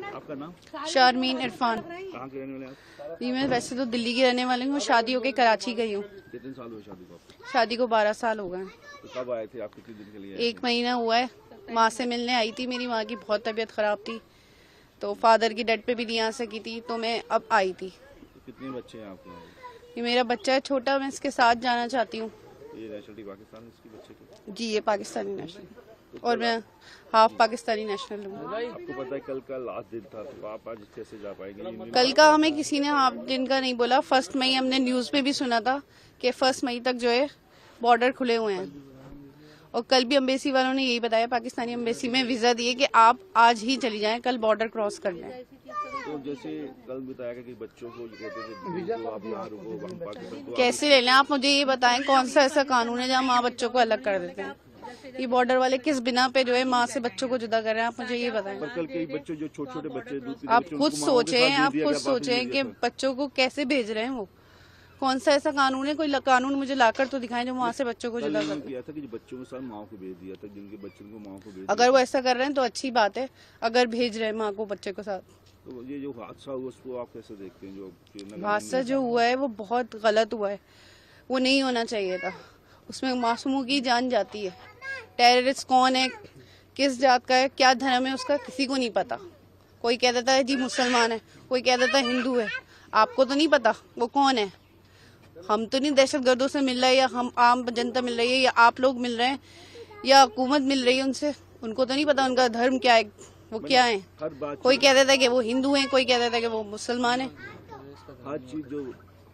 आपका नाम? शारमीन इरफान। कहाँ के रहने वाले आप? जी मैं वैसे तो दिल्ली की रहने वाली हूँ, शादी होके कराची गई हूँ। कितने साल हुए शादी को आपको? शादी को 12 साल हो गए। तो कब आए थे आप? कितने दिन के लिए आए 1 महीना हुआ है। माँ से मिलने आई थी, मेरी माँ की बहुत तबीयत खराब थी तो फादर की डेथ पे भी नहीं आ सकी थी, तो मैं अब आई थी। तो कितने बच्चे हैं आपके? ये मेरा बच्चा है छोटा, मैं इसके साथ जाना चाहती हूँ। ये नेशनलिटी पाकिस्तान है इसके बच्चे की? जी ये पाकिस्तानी नेशनल और मैं हाफ पाकिस्तानी नेशनल हूँ। आपको पता है कल का लास्ट दिन था, तो आप आज कैसे जा पाएंगे? कल का हमें किसी ने हाफ दिन का नहीं बोला। 1 मई हमने न्यूज़ पे भी सुना था कि 1 मई तक जो है बॉर्डर खुले हुए हैं, और कल भी एम्बेसी वालों ने यही बताया, पाकिस्तानी एम्बेसी में वीजा दिए कि आप आज ही चली जाएं, कल बॉर्डर क्रॉस कर लें। तो जैसे कल बताया गया कि बच्चों को कहते थे तो आप यहाँ रुको पाकिस्तान, तो कैसे ले लें आप मुझे ये बताएं, कौन सा ऐसा कानून है जहाँ माँ बच्चों को अलग कर देते हैं? ये बॉर्डर वाले किस बिना पे जो है माँ से बच्चों को जुदा कर रहे हैं, आप मुझे ये बताएं। पर कल कई बच्चे जो छोटे छोटे बच्चे दूध पीते आप बच्चे, खुद उनको माँओं के सोचें, साथ आप दे दिया खुद गया, वापस दे सोचें दिया कि था। बच्चों को कैसे भेज रहे हैं वो। कौन सा ऐसा कानून है? कोई कानून मुझे लाकर तो दिखाएं जो वहाँ से बच्चों को कल जुदा इन्होंने कर। किया था कि जो बच्चों के साथ माँ को भेज दिया था, जिनके बच्चों को माँ को भेज अगर वो ऐसा कर रहे हैं तो अच्छी बात है, अगर भेज रहे हैं माँ को बच्चे के साथ। तो ये जो हादसा हुआ उसको आप कैसे देखते हैं? जो हादसा जो हुआ है वो बहुत गलत हुआ है, वो नहीं होना चाहिए था। उसमें मासूमों की जान जाती है। टेररिस्ट कौन है, किस जात का है, क्या धर्म है उसका, किसी को नहीं पता। कोई कह देता है जी मुसलमान है, कोई कह देता है हिंदू है। आपको तो नहीं पता वो कौन है। हम तो नहीं दहशतगर्दों से मिल रहे हैं, या हम आम जनता मिल रही है, या आप लोग मिल रहे हैं, या हुकूमत मिल रही है उनसे। उनको तो नहीं पता उनका धर्म क्या है, वो क्या है। हर बात कोई कह देता है कि वो हिंदू है, कोई कह देता है कि वो मुसलमान है। हर चीज जो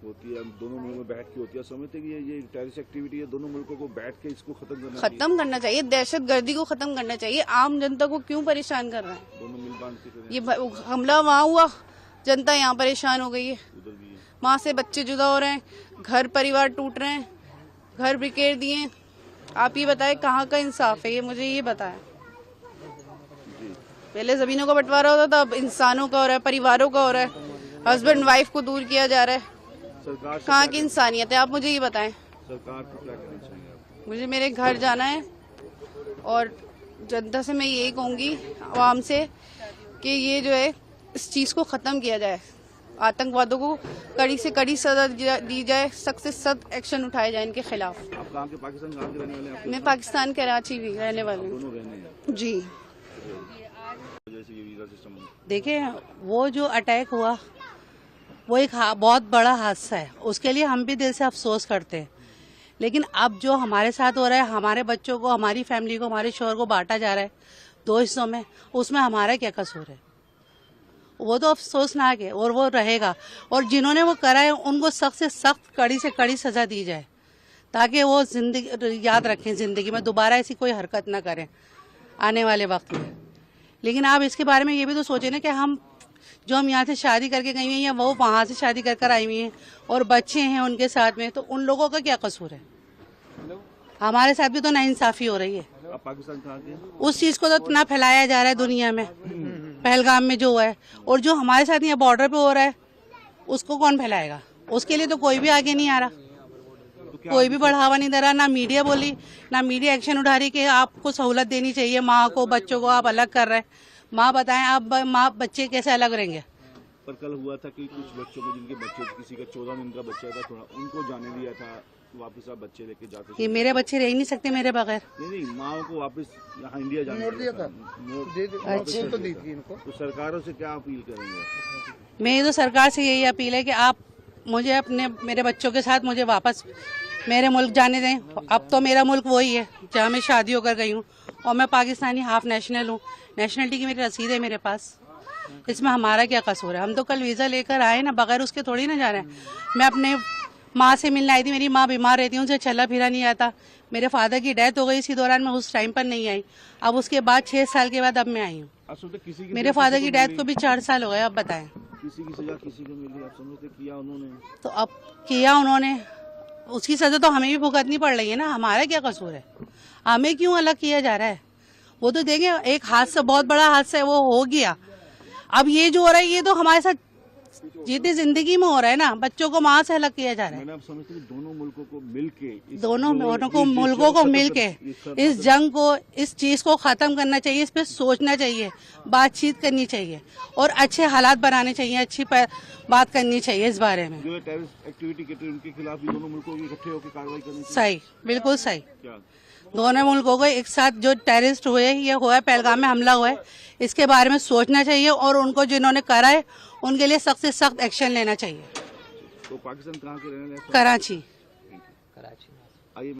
होती है दोनों मुल्कों में बैठ के होती है। समझते हैं कि ये टेररिस्ट एक्टिविटी है, दोनों मुल्कों को बैठ के इसको खत्म करना चाहिए। दहशतगर्दी को खत्म करना चाहिए। आम जनता को क्यों परेशान कर रहे हैं? दोनों मिल बांध के करें। ये हमला वहाँ हुआ, जनता यहाँ परेशान हो गई है। उधर भी है। माँ से बच्चे जुदा हो रहे हैं, घर परिवार टूट रहे हैं, घर बिखेर दिए। आप ये बताएं कहाँ का इंसाफ है? ये मुझे ये बताएं। पहले जमीनों का बंटवारा होता था, अब इंसानों का हो रहा है, परिवारों का हो रहा है। हस्बैंड वाइफ को दूर किया जा रहा है। सरकार कहाँ की इंसानियत है? आप मुझे ये बताएं। सरकार को क्या करना चाहिए आप? मुझे मेरे घर जाना है, और जनता से मैं यही कहूँगी, आवाम से, कि ये जो है इस चीज़ को ख़त्म किया जाए। आतंकवादियों को कड़ी से कड़ी सजा दी जाए, सख्त से सख्त एक्शन उठाए जाए इनके खिलाफ। आप कहाँ के? पाकिस्तान कहाँ के रहने वाले हैं आप? मैं पाकिस्तान कराची भी रहने वाली हूँ। दोनों रहने हैं जी जैसे ये वीजा सिस्टम। देखिए वो जो अटैक हुआ वो एक बहुत बड़ा हादसा है, उसके लिए हम भी दिल से अफसोस करते हैं। लेकिन अब जो हमारे साथ हो रहा है, हमारे बच्चों को, हमारी फैमिली को, हमारे शोहर को बांटा जा रहा है 2 हिस्सों में, उसमें हमारा क्या कसूर है? वो तो अफसोसनाक है और वो रहेगा। और जिन्होंने वो करा है उनको सख्त से सख्त, कड़ी से कड़ी सजा दी जाए, ताकि वो जिंदगी याद रखें, जिंदगी में दोबारा ऐसी कोई हरकत ना करें आने वाले वक्त में। लेकिन आप इसके बारे में ये भी तो सोचें ना कि हम यहाँ से शादी करके गई हुई हैं, वो वहाँ से शादी कर आई हुई हैं, और बच्चे हैं उनके साथ में, तो उन लोगों का क्या कसूर है? हमारे साथ भी तो नाइंसाफी हो रही है। आप पाकिस्तान कहाँ के? उस चीज को तो इतना फैलाया जा रहा है दुनिया में, पहलगाम में जो है, और जो हमारे साथ यहाँ बॉर्डर पे हो रहा है उसको कौन फैलाएगा? उसके लिए तो कोई भी आगे नहीं आ रहा, कोई भी बढ़ावा नहीं दे रहा। ना मीडिया बोली, ना मीडिया एक्शन उठा रही कि आपको सहूलत देनी चाहिए माँ को, बच्चों को आप अलग कर रहे हैं। माँ बताएं, आप माँ बच्चे कैसे अलग रहेंगे? पर कल हुआ था कि कुछ बच्चों को, जिनके बच्चे, किसी का 14 दिन का बच्चा था, थोड़ा उनको जाने दिया था, वापस आप बच्चे लेके जाते ये मेरे बच्चे रह ही नहीं सकते मेरे बगैर। नहीं, माओ को वापस यहाँ इंडिया जाने दिया था। अच्छा। तो दी थी इनको। तो सरकारों से क्या अपील करेंगे? मेरी तो सरकार से यही अपील है कि आप मुझे मेरे बच्चों के साथ मुझे वापस मेरे मुल्क जाने दें। अब तो मेरा मुल्क वही है जहाँ मैं शादी होकर गई हूँ, और मैं पाकिस्तानी हाफ नेशनल हूँ। नेशनलिटी की मेरी रसीद है मेरे पास, इसमें हमारा क्या कसूर है? हम तो कल वीज़ा लेकर आए ना, बगैर उसके थोड़ी ना जा रहे हैं। मैं अपने माँ से मिलने आई थी, मेरी माँ बीमार रहती है, उनसे चला फिरा नहीं आता। मेरे फादर की डेथ हो गई, इसी दौरान मैं उस टाइम पर नहीं आई। अब उसके बाद 6 साल के बाद अब मैं आई हूँ। मेरे फादर की डेथ को भी 4 साल हो गए। अब बताएं, किसी की सजा किसी को मिली? आप समझते किया उन्होंने? तो अब किया उन्होंने, उसकी सजा तो हमें भी भुगतनी पड़ रही है ना। हमारा क्या कसूर है? हमें क्यों अलग किया जा रहा है? वो तो देखें, एक हादसा, बहुत बड़ा हादसा है, वो हो गया। अब ये जो हो रहा है ये तो हमारे साथ जीती जिंदगी में हो रहा है ना, बच्चों को वहां से अलग किया जा रहा है। मैंने आप समझते हैं कि दोनों मुल्कों को मिलके दोनों मुल्कों को मिलके इस जंग को, इस चीज को खत्म करना चाहिए, इस पे सोचना चाहिए, बातचीत करनी चाहिए और अच्छे हालात बनाने चाहिए, अच्छी बात करनी चाहिए इस बारे में। जो टेररिस्ट एक्टिविटी करते हैं उनके खिलाफ भी दोनों मुल्कों को इकट्ठे होकर कार्रवाई करनी चाहिए। सही, बिल्कुल सही। क्या दोनों मुल्कों को एक साथ, जो टेररिस्ट हुए, ये हुआ है पहलगाम में हमला हुआ है, इसके बारे में सोचना चाहिए और उनको जिन्होंने करा है उनके लिए सख्त से सख्त एक्शन लेना चाहिए। तो पाकिस्तान कहाँ के रहने वाले हैं? कराची। कराची।